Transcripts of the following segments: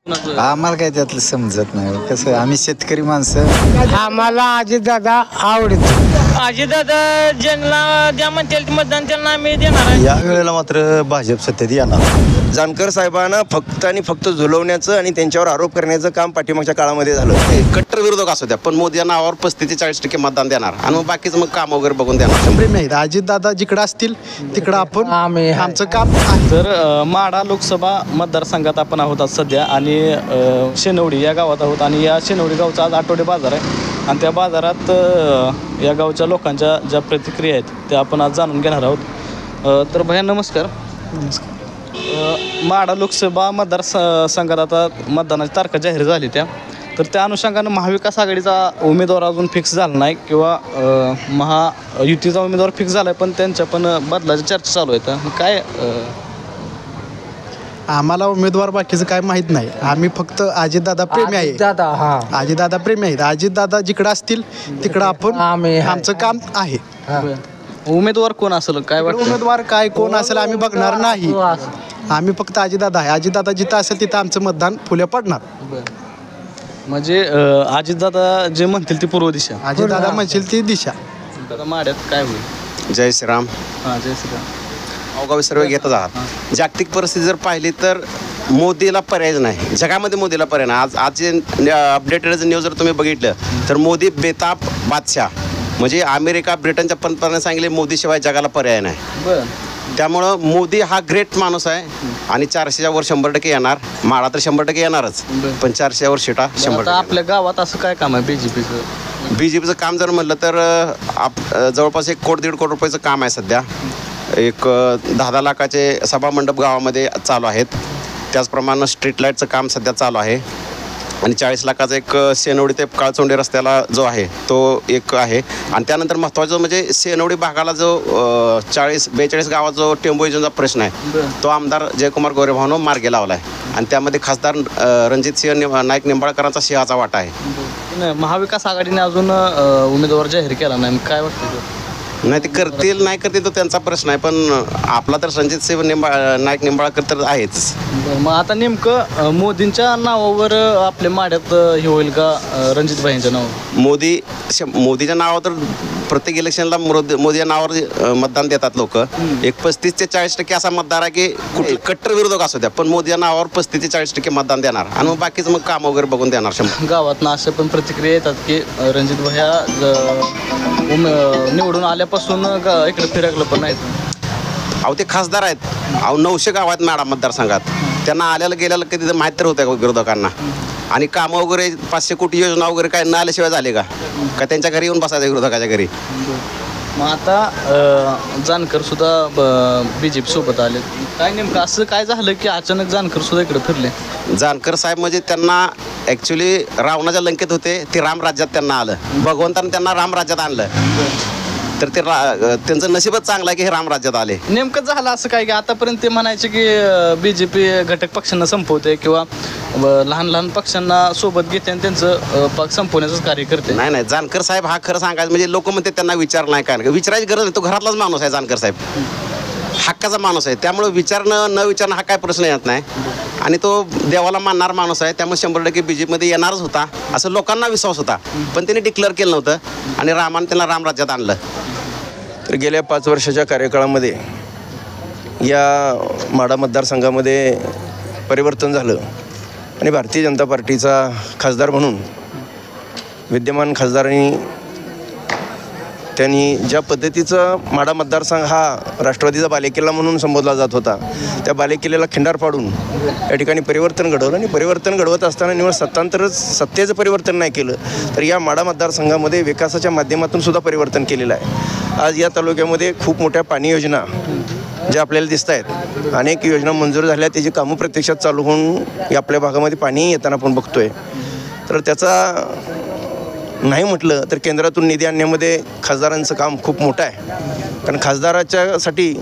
आम्हाला काय त्यातलं समजत नाही कसं आम्ही शेतकरी माणसं. आम्हाला अजितदादा आवडतो. अजितदादा ज्यांना द्या म्हणतील मतदान त्यांना आम्ही देणार आहे. या वेळेला मात्र भाजप सत्तेत येणार. जानकर साहेबांना फक्त आणि फक्त झुलवण्याचं आणि त्यांच्यावर आरोप करण्याचं काम पाठीमागच्या काळामध्ये झालं. कट्टर विरोधक असू द्या पण मोदी या नावावर 35-40% मतदान देणार आणि मग बाकीचं मग काम वगैरे बघून देणार. प्रेम आहे अजितदादा जिकडं असतील तिकडं आपण आमचं काम आहे. तर माढा लोकसभा मतदारसंघात आपण आहोत आज सध्या आणि शेनवडी या गावात आहोत आणि या शेनवडी गावचा आज आठवडे बाजार आहे आणि त्या बाजारात या गावच्या लोकांच्या ज्या प्रतिक्रिया आहेत त्या आपण आज जाणून घेणार आहोत. तर भैया नमस्कार. माढा लोकसभा मतदारसंघात आता मतदानाची तारखा जाहीर झाली तर त्या अनुषंगानं महाविकास आघाडीचा उमेदवार अजून फिक्स झाला नाही किंवा महायुतीचा उमेदवार फिक्स झाला आहे पण त्यांच्या पण बदलाची चर्चा चालू आहे. तर काय आम्हाला उमेदवार बाकीचं काय माहीत नाही. आम्ही फक्त अजितदादा प्रेमी आहे. अजितदादा प्रेमी आहेत. अजितदादा जिकडं असतील तिकडं आपण आमचं काम आहे. उमेदवार कोण असेल काय वाटतं? उमेदवार काय कोण असेल आम्ही बघणार नाही. आम्ही फक्त अजितदादा आहे. अजितदादा जिथं असेल तिथं आमचं मतदान फुले पडणार. म्हणजे अजितदादा जे म्हणतील ती पूर्व दिशा, अजितदादा म्हणतील ती दिशा. माड्यात काय होईल? जय श्रीराम. हां जय श्रीराम. अवगावी सर्व घेतच आहात. जागतिक परिस्थिती जर पाहिली तर मोदीला पर्यायच नाही. जगामध्ये मोदीला पर्याय नाही. आज जे अपडेटेड न्यूज जर तुम्ही बघितलं तर मोदी बेताब बादशाह. म्हणजे अमेरिका ब्रिटनच्या पंतप्रधानांनी सांगितले मोदीशिवाय जगाला पर्याय नाही. त्यामुळं मोदी हा ग्रेट माणूस आहे आणि 400च्या वर 100% येणार. माळा तर 100% येणारच पण 400च्या वर शिटा 100%. आपल्या गावात असं काय काम आहे बीजेपीचं काम जर म्हणलं तर जवळपास 1-1.5 कोटी रुपयाचं काम आहे सध्या. एक 10 लाखाचे सभामंडप गावामध्ये चालू आहेत. त्याचप्रमाणे स्ट्रीट लाईटचं काम सध्या चालू आहे आणि 40 लाखाचा एक सेनवडी ते काळचोंडी रस्त्याला जो आहे तो एक आहे. आणि त्यानंतर महत्त्वाचं म्हणजे सेनवडी भागाला जो 40-42 गावात जो टेंबू योजनेचा प्रश्न आहे तो आमदार जयकुमार गोरेभावनं मार्गी लावला आहे आणि त्यामध्ये खासदार रणजित सिंह नाईक निंबाळकरांचा सिंहाचा वाटा आहे. महाविकास आघाडीने अजून उमेदवार जाहीर केला नाही. काय वाटतं? नाही ते करतील नाही करतील तो त्यांचा प्रश्न आहे पण आपला तर रणजित सिंह नाईक निंबाळकर तर आहेच. मग आता नेमकं मोदींच्या नावावर आपल्या माड्यात हे होईल का रणजित भाईंच्या नावावर? मोदीच्या नावावर तर प्रत्येक इलेक्शनला मोदी या नावावर मतदान देतात लोक. एक 35 ते 40% असा मतदार आहे की कट्टर विरोधक असू द्या पण मोदी या नावावर 35 ते 40% मतदान देणार आणि मग बाकीचं मग काम वगैरे बघून देणार. गावातनं अशा पण प्रतिक्रिया येतात की रणजित भैया निवडून आल्यापासून इकडे फिरकलं पण नाहीत. अहो ते खासदार आहेत. अहो 900 गाव आहेत माढा मतदारसंघात. त्यांना आल्याला गेल्याला कधी तर माहीत तर होतं का विरोधकांना? आणि कामं वगैरे 500 कोटी योजना वगैरे काय न आल्याशिवाय झाले का त्यांच्या घरी येऊन बसायचं विरोधकाच्या घरी? मग आता जानकर सुद्धा BJP सोबत आले. काय नेमकं असं काय झालं की अचानक जानकर सुद्धा इकडे फिरले? जानकर साहेब म्हणजे त्यांना ॲक्च्युली रावणाच्या लंकेत होते ते राम राज्यात त्यांना आलं. भगवंतानं त्यांना राम राज्यात आणलं तर ते त्यांचं नशीबच चांगलं आहे की हे राम राज्यात आले. नेमकं झालं असं काय की आतापर्यंत ते म्हणायचे की BJP घटक पक्षांना संपवते किंवा लहान लहान पक्षांना सोबत घेते आणि त्यांचं पक्ष संपवण्याचं कार्य करते. नाही जानकर साहेब हा खरं सांगायचं म्हणजे लोक म्हणते त्यांना विचार नाही काय विचारायची गरज नाही. तो घरातलाच माणूस आहे जानकर साहेब. हक्काचा माणूस आहे त्यामुळे विचारणं न विचारणं हा काय प्रश्न येत नाही आणि तो देवाला मानणारा माणूस आहे. त्यामुळे 100% BJPमध्ये येणारच होता असं लोकांना विश्वास होता पण त्यांनी डिक्लेअर केलं नव्हतं आणि रामाने त्यांना राम राज्यात आणलं. तर गेल्या 5 वर्षाच्या कार्यकाळामध्ये या माढा मतदारसंघामध्ये परिवर्तन झालं आणि भारतीय जनता पार्टीचा खासदार म्हणून विद्यमान खासदारांनी त्यांनी ज्या पद्धतीचा माढा मतदारसंघ हा राष्ट्रवादीचा बालेकिल्ला म्हणून संबोधला जात होता त्या बालेकिल्ल्याला खिंडार पाडून या ठिकाणी परिवर्तन घडवलं आणि परिवर्तन घडवत असताना निवड सत्तेचं परिवर्तन नाही केलं तर या माढा मतदारसंघामध्ये विकासाच्या माध्यमातून सुद्धा परिवर्तन केलेलं आहे. आज या तालुक्यामध्ये खूप मोठ्या पाणी योजना ज्या आपल्याला दिसत आहेत. अनेक योजना मंजूर झाल्या त्याची कामं प्रत्यक्षात चालू होऊन आपल्या भागामध्ये पाणी येताना आपण बघतोय. तर त्याचा नाही म्हटलं तर केंद्रातून निधी आणण्यामध्ये खासदारांचं काम खूप मोठं आहे कारण खासदाराच्यासाठी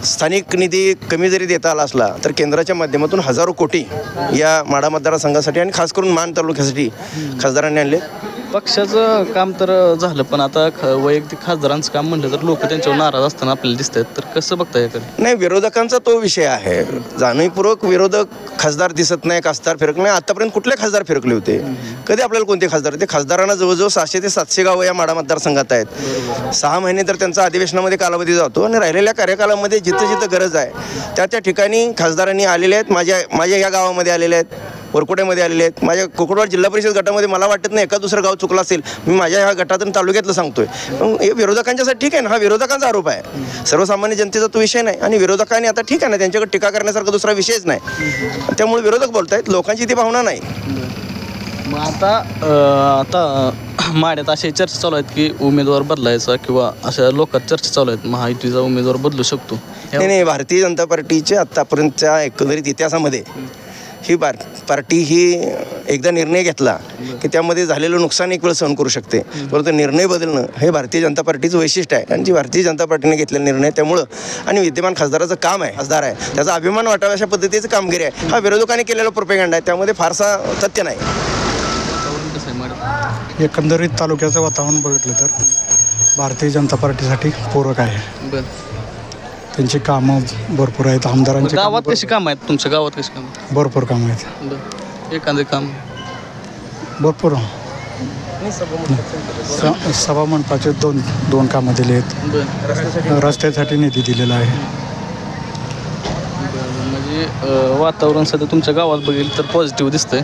स्थानिक निधी कमी जरी देता आला असला तर केंद्राच्या माध्यमातून हजारो कोटी या माढा मतदारसंघासाठी आणि खास करून मान तालुक्यासाठी खासदारांनी आणले. पक्षाचं काम तर झालं, पण आता वैयक्तिक खासदारांचं काम म्हणलं तर लोक त्यांच्यावर नाराज असताना आपल्याला दिसत आहेत. तर कसं बघता याकडे? नाही, विरोधकांचा तो विषय आहे. जाणीवपूर्वक विरोधक खासदार दिसत नाही, खासदार फिरकले नाही. आतापर्यंत कुठले खासदार फिरकले होते? कधी आपल्याला कोणते खासदार? ते खासदारांना जवळजवळ 600 ते 700 गावं या माढा मतदारसंघात आहेत. 6 महिने तर त्यांचा अधिवेशनामध्ये कालावधी जातो आणि राहिलेल्या कार्यकालामध्ये जिथं जिथं गरज आहे त्या ठिकाणी खासदारांनी आलेले आहेत. माझ्या या गावामध्ये आलेले आहेत, वरकोट्यामध्ये आलेले आहेत, माझ्या कोकणवाड जिल्हा परिषद गटामध्ये. मला वाटत नाही एका दुसरं गाव चुकलं असेल. मी माझ्या ह्या गटातून तालुक्यातलं सांगतोय. हे विरोधकांच्यासाठी ठीक आहे ना, हा विरोधकांचा आरोप आहे. सर्वसामान्य जनतेचा तो विषय नाही. आणि विरोधकांनी आता ठीक आहे ना, त्यांच्याकडे टीका करण्यासारखा दुसरा विषयच नाही. त्यामुळे विरोधक बोलतायत, लोकांची ती भावना नाही. मग आता माड्यात अशी चर्चा चालू आहेत की उमेदवार बदलायचा किंवा अशा लोकात चर्चा चालू आहेत महायुतीचा उमेदवार बदलू शकतो. नाही, भारतीय जनता पार्टीच्या आत्तापर्यंतच्या एकंदरीत इतिहासामध्ये ही पार्टी ही एकदा निर्णय घेतला की त्यामध्ये झालेलं नुकसान एक वेळ सहन करू शकते, परंतु निर्णय बदलणं हे भारतीय जनता पार्टीचं वैशिष्ट्य आहे. आणि जी भारतीय जनता पार्टीने घेतलेला निर्णय त्यामुळं आणि विद्यमान खासदाराचं काम आहे, खासदार आहे, त्याचा अभिमान वाटावा अशा पद्धतीचं कामगिरी आहे. हा विरोधकांनी केलेला प्रोपेगंडा आहे, त्यामध्ये फारसा तथ्य नाही. एकंदरीत तालुक्याचं वातावरण बघितलं तर भारतीय जनता पार्टीसाठी पूरक आहे. त्यांची कामं भरपूर आहेत. आमदारांची गावात कशी कामं आहेत? तुमच्या गावात कशी कामं? भरपूर कामं आहेत. एखादे काम भरपूर सभा मंडपाचे दोन कामं दिले आहेत. रस्त्यासाठी निधी दिलेला आहे. म्हणजे वातावरण सध्या तुमच्या गावात बघेल तर पॉझिटिव्ह दिसतंय.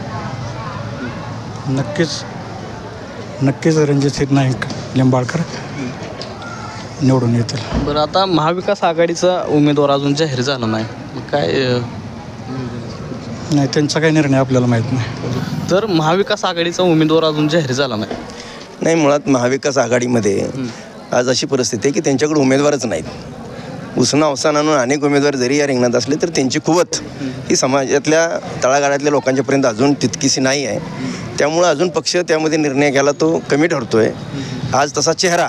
नक्कीच रणजित नाईक लिंबाळकर निवडून येतील. बरं, आता महाविकास आघाडीचा उमेदवार अजून जाहीर झाला नाही, मग काय? नाही, त्यांचा काही निर्णय आपल्याला माहीत नाही. तर महाविकास आघाडीचा उमेदवार अजून जाहीर झाला नाही. मुळात महाविकास आघाडीमध्ये आज अशी परिस्थिती आहे की त्यांच्याकडे उमेदवारच नाहीत. उसना अवसान आणून अनेक उमेदवार जरी या रिंगणात असले तर त्यांची कुवत ही समाजातल्या तळागाळातल्या लोकांच्यापर्यंत अजून तितकीशी नाही आहे. त्यामुळं अजून पक्ष त्यामध्ये निर्णय घ्यायला तो कमी ठरतो आहे. आज तसा चेहरा,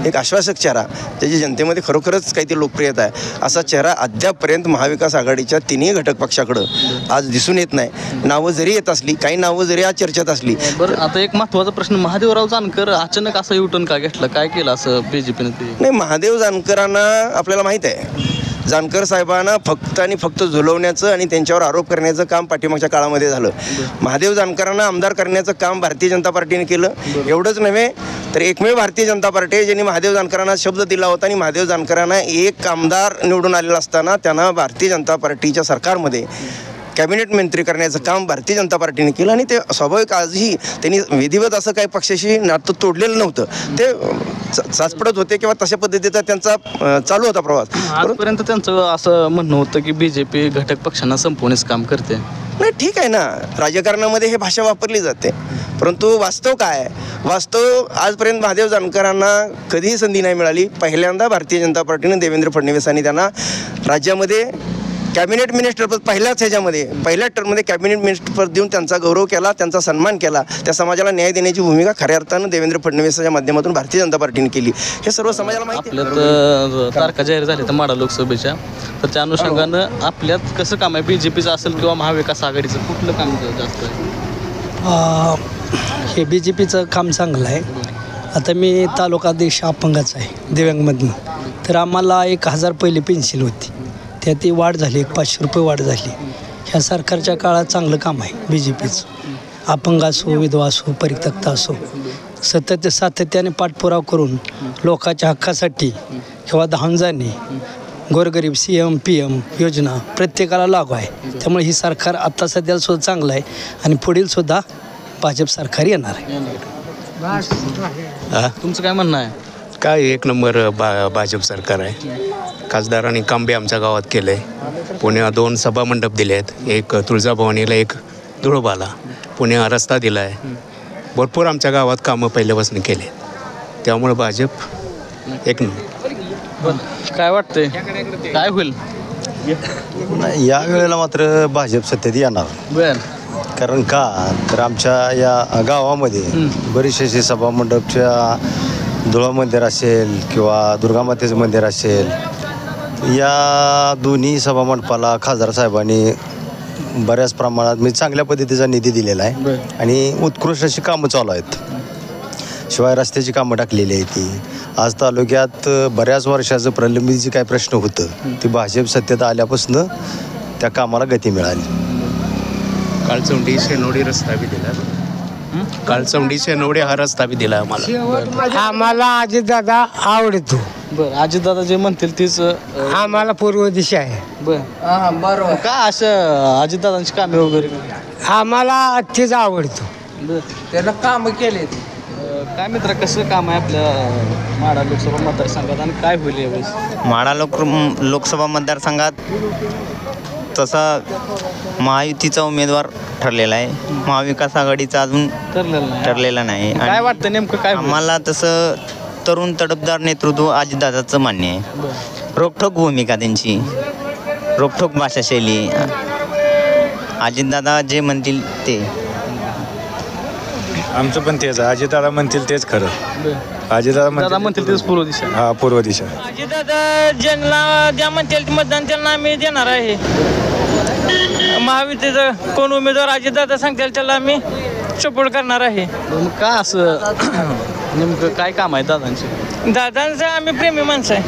एक आश्वासक चेहरा, ज्याची जनतेमध्ये खरोखरच काहीतरी लोकप्रियता आहे, असा चेहरा अद्यापपर्यंत महाविकास आघाडीच्या तिन्ही घटक पक्षाकडं आज दिसून येत नाही. नावं जरी येत असली, काही नावं जरी आज चर्चेत असली. बरं, आता एक महत्त्वाचा प्रश्न, महादेवराव जानकर अचानक असं युटर्न का घेतलं? काय केलं असं BJPने? नाही, महादेव जानकरांना आपल्याला माहीत आहे, जानकर साहेबांना फक्त आणि फक्त झुलवण्याचं आणि त्यांच्यावर आरोप करण्याचं काम पाठीमागच्या काळामध्ये झालं. महादेव जानकरांना आमदार करण्याचं काम भारतीय जनता पार्टीने केलं. एवढंच नव्हे तर एकमेव भारतीय जनता पार्टी आहे ज्यांनी महादेव जानकरांना शब्द दिला होता. आणि महादेव जानकरांना एक आमदार निवडून आलेला असताना त्यांना भारतीय जनता पार्टीच्या सरकारमध्ये कॅबिनेट मंत्री करण्याचं काम भारतीय जनता पार्टीने केलं. आणि ते स्वाभाविक आजही त्यांनी विधिवत असं काही पक्षाशी नातं तोडलेलं नव्हतं. ते साचपडत होते किंवा तशा पद्धतीचा त्यांचा चालू होता प्रवास. आजपर्यंत त्यांचं असं म्हणणं होतं की BJP घटक पक्षांना संपवण्याचं काम करते. नाही, ठीक आहे ना, राजकारणामध्ये हे भाषा वापरली जाते, परंतु वास्तव काय आहे? वास्तव आजपर्यंत महादेव जानकरांना कधीही संधी नाही मिळाली. पहिल्यांदा भारतीय जनता पार्टीने देवेंद्र फडणवीसांनी त्यांना राज्यामध्ये कॅबिनेट मिनिस्टरपद पहिल्याच ह्याच्यामध्ये पहिल्या टर्ममध्ये कॅबिनेट मिनिस्टरपद देऊन त्यांचा गौरव केला, त्यांचा सन्मान केला. त्या समाजाला न्याय देण्याची भूमिका खऱ्या अर्थानं देवेंद्र फडणवीसांच्या माध्यमातून भारतीय जनता पार्टीने केली. हे सर्व समाजाला माहिती आहे. आपल्यात तारखा जाहीर झाल्या तर माढा लोकसभेच्या, तर त्या अनुषंगानं आपल्यात कसं काम आहे? BJPचं असेल किंवा महाविकास आघाडीचं कुठलं काम जास्त आहे? हे BJPचं काम चांगलं आहे. आता मी तालुका अध्यक्ष अपंगाचा आहे दिव्यांगमधनं. तर आम्हाला 1000 पहिली पेन्शन होती, त्यात ती वाढ झाली, 500 रुपये वाढ झाली. ह्या सरकारच्या काळात चांगलं काम आहे BJPचं. अपंग असो, विधवा असो, परित्यक्त असो, सातत्याने पाठपुरावा करून लोकांच्या हक्कासाठी किंवा धावून जाणे, गोरगरीब CM PM योजना प्रत्येकाला लागू आहे. त्यामुळे ही सरकार आत्ता सध्याला सुद्धा चांगलं आहे आणि पुढील सुद्धा भाजप सरकार येणार आहे. तुमचं काय म्हणणं आहे? काय एक नंबर भाजप सरकार आहे. खासदारांनी काम बी आमच्या गावात केलं आहे. पुण्यात 2 सभा मंडप दिले आहेत, एक तुळजाभवानीला, एक धुळोबाला. पुण्या रस्ता दिला आहे. भरपूर आमच्या गावात कामं पहिल्यापासून केले, त्यामुळे भाजप एक नंबर. काय वाटतंय, काय होईल? या वेळेला मात्र भाजप सत्तेत येणार. बरं, कारण का तर आमच्या या गावामध्ये बरेचसे सभा मंडपच्या धुळा मंदिर असेल किंवा दुर्गामातेचं मंदिर असेल, या दोन्ही सभा मंडपाला खासदार साहेबांनी बऱ्याच प्रमाणात म्हणजे चांगल्या पद्धतीचा निधी दिलेला आहे आणि उत्कृष्ट अशी कामं चालू आहेत. शिवाय रस्त्याची कामं टाकलेली आहे ती. आज तालुक्यात बऱ्याच वर्षाचं प्रलंबित जे काही प्रश्न होतं ते भाजप सत्तेत आल्यापासून त्या कामाला गती मिळाली. काळचौंडी शेनोडी रस्ता बी दिला. काळचौंडी शेनोडी हा रस्ता बी दिला आम्हाला. आम्हाला अजितदादा आवडतो. बरं अजितदादा जे म्हणतील तीच आम्हाला पूर्व दिशा आहे. बरं का असं अजितदादांची कामे वगैरे आम्हाला तेच आवडतो. त्याला काम केले. काय मित्र कसं काम आहे आपल्या माढा लोकसभा मतदारसंघात आणि काय होईल यावेळेस? माढा लोकसभा मतदारसंघात तसा महायुतीचा उमेदवार ठरलेला आहे. महाविकास आघाडीचा अजून ठरलेला नाही. काय वाटतं नेमकं काय होईल? आम्हाला तसं तरुण तडफदार नेतृत्व अजितदादाचं मान्य आहे. रोखठोक भूमिका त्यांची, रोखठोक भाषाशैली. अजितदादा जे म्हणतील ते. आमचं पण तेच आहे. अजितदादा म्हणतील तेच खरं. अजितदादा म्हणतील तेच पूर्व दिशा. हा पूर्व दिशा. अजितदादा ज्यांना द्या म्हणतील मतदान त्यांना आम्ही देणार आहे. महायुतीचं कोण उमेदवार अजितदादा सांगतील त्याला आम्ही सपोर्ट करणार आहे. मग का असं नेमकं काय काम आहे दादांचे? दादांचं आम्ही प्रेमी माणसं आहे.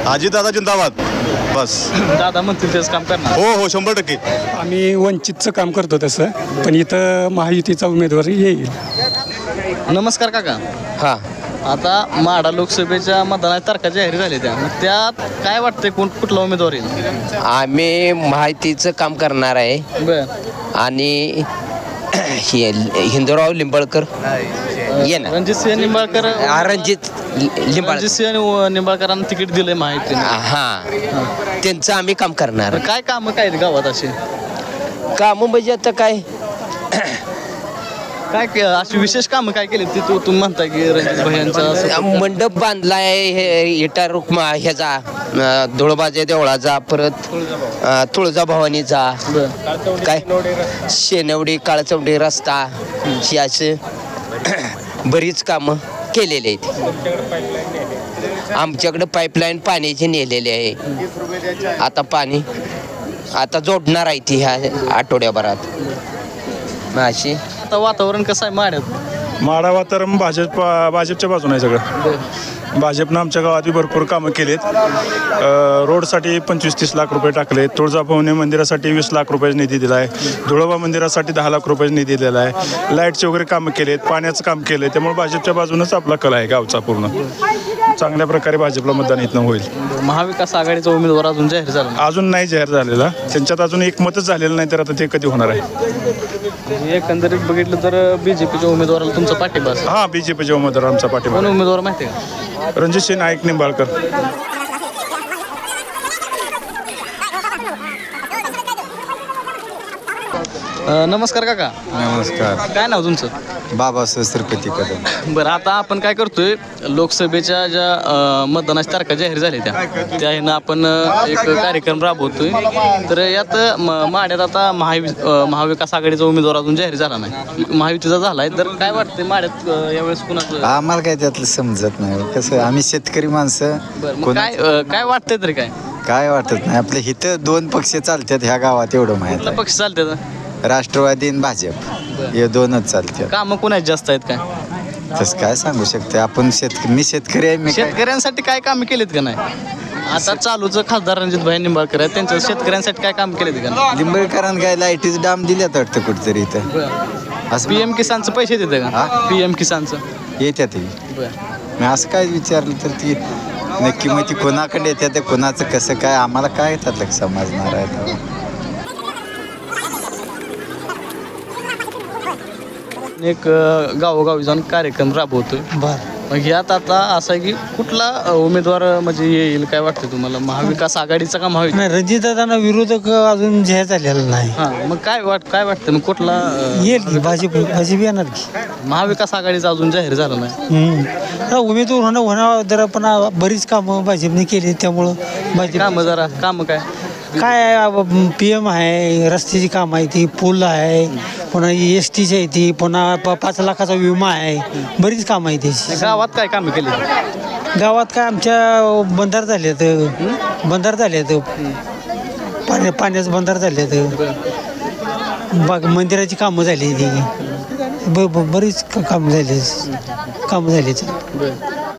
अजितदादा जिंदाबाद. बस दादा म्हणतील तेच काम करणार. हो 100%. आम्ही वंचितचं काम करतो तसं, पण इथं महायुतीचा उमेदवार येईल. नमस्कार काका. हां, आता माढा लोकसभेच्या मतदानाच्या तारखा जाहीर झाल्या त्या, मग त्यात काय वाटतंय कुठला उमेदवार येईल? आम्ही माहितीचं काम करणार आहे. आणि हिंदूराव लिंबाळकर येणार. रणजितसिंह निंबाळकर. रणजितसिंह निंबाळकरांना तिकीट दिलंय माहिती. हां, त्यांचं आम्ही काम करणार. काय कामं काय गावात असे कामं म्हणजे आता काय काय अशी विशेष कामं काय केली ती तुम्ही म्हणताय की रणजित भैयांचा मंडप बांधलाय इटा रुक्मा ह्याचा धुळबाजे देवळाचा, परत तुळजाभवानीचा, काय शेनवडी काळचौंडी रस्ता, ही असं बरीच कामं केलेली आहेत. आमच्याकडे पाईपलाईन पाण्याची नेलेली आहे. आता पाणी आता जोडणार आहे ती ह्या आठवड्याभरात. अशी आता वातावरण कसं आहे माढ्यात? माढा वातावरण भाजपच्या बाजूने आहे सगळं. भाजपनं आमच्या गावात भरपूर कामं केलेत. रोडसाठी 25-30 लाख रुपये टाकले. तुळजाभवानी मंदिरासाठी 20 लाख रुपये निधी दिला आहे. धुळोबा मंदिरासाठी 10 लाख रुपये निधी दिलेला आहे. लाईटचे वगैरे कामं केलेत, पाण्याचं काम केलं आहे. त्यामुळे भाजपच्या बाजूनच आपला कल आहे गावचा पूर्ण. चांगल्या प्रकारे भाजपला मतदान इथनं होईल. महाविकास आघाडीचा उमेदवार अजून जाहीर झाला? अजून नाही जाहीर झालेला. त्यांच्यात अजून एकमतच झालेलं नाही, तर आता ते कधी होणार आहे? एकंदरीत बघितलं तर बीजेपीच्या उमेदवाराला तुमचा पाठिंबा? हां, बीजेपीच्या उमेदवार आमचा पाठिंबा. कोण उमेदवार माहिती आहे का? रणजितसिंह नाईक निंबाळकर. नमस्कार काका. नमस्कार. काय नाव तुमचं? बाबासाहेब श्रीपती कदम. बरं, आता आपण काय करतोय, लोकसभेच्या ज्या मतदानाच्या तारखा जाहीर झाल्या त्या ह्यानं आपण एक कार्यक्रम राबवतोय. तर यात माढ्यात आता महाविकास आघाडीचा उमेदवार अजून जाहीर झाला नाही, महायुतीचा झालाय. तर काय वाटतंय माढ्यात यावेळेस कुणाचं? आम्हाला काय त्यातलं समजत नाही. कसं आम्ही शेतकरी माणसं. काय वाटतंय तरी काय वाटत नाही. आपल्या इथं 2 पक्ष चालतात ह्या गावात, एवढं माहिती. पक्ष चालतात? राष्ट्रवादी आणि भाजप हे 2च चालतात. कामं कोणाची जास्त आहेत काय? तसं काय सांगू शकते आपण. मी शेतकरी आहे. शेतकऱ्यांसाठी काय कामं केलीत का नाही? आता चालूचं खासदार रणजित भाई निंबाळकर आहेत, त्यांच्या शेतकऱ्यांसाठी काय काम केलेत का? लिंबाळकरांना काय लाईटीचं डाम दिल्यात वाटतं कुठेतरी इथं. असं PM किसानचं पैसे देते का? PM किसानचं येतात. मी असं काय विचारलं तर ती नक्की मग ती कोणाकडे येतात, कोणाचं कसं काय आम्हाला काय त्यातलं समजणार आहे. एक गावोगावी जाऊन कार्यक्रम राबवतोय. मग यात आता असं आहे की कुठला उमेदवार म्हणजे येईल काय वाटतं तुम्हाला? महाविकास आघाडीचा का महाविकास? नाही, रणजितदादांना विरोधक अजून जाहीर झालेला नाही. हां, मग काय वाटतं मग कुठला येईल की? भाजप येणार की? महाविकास आघाडीचा अजून जाहीर झाला नाही. उमेदवार होणार जरा, पण बरीच कामं भाजपने केली, त्यामुळं भाजप कामं काय PM आहे, रस्त्याची कामं आहे, ती पूल आहे, पुन्हा STची आहे, ती पुन्हा 5 लाखाचा विमा आहे, बरीच कामं आहे त्याची. गावात काय कामं केली? गावात काय आमच्या बंधार झालेत, पाण्याचं बंधार झालेत, मंदिराची कामं झाली ती. बरीच काम झाले